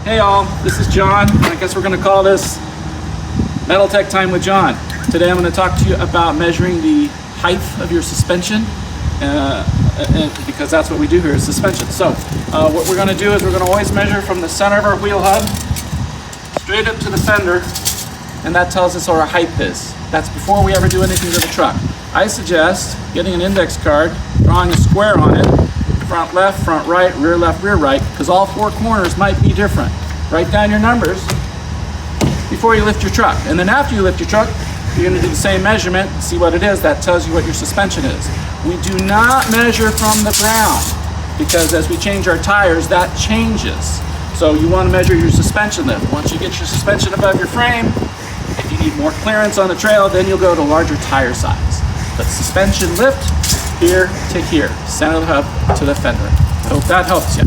Hey all, this is John. I guess we're going to call this Metal Tech Time with John. Today I'm going to talk to you about measuring the height of your suspension, because that's what we do here is suspension. So what we're going to do is we're going to always measure from the center of our wheel hub straight up to the fender, and that tells us what our height is. That's before we ever do anything to the truck. I suggest getting an index card, drawing a square on it, front left, front right, rear left, rear right, because all four corners might be different. Write down your numbers before you lift your truck. And then after you lift your truck, you're going to do the same measurement, see what it is. That tells you what your suspension is. We do not measure from the ground, because as we change our tires, that changes. So you want to measure your suspension lift. Once you get your suspension above your frame, if you need more clearance on the trail, then you'll go to larger tire size. But suspension lift, here to here, center of the hub to the fender. I hope that helps you.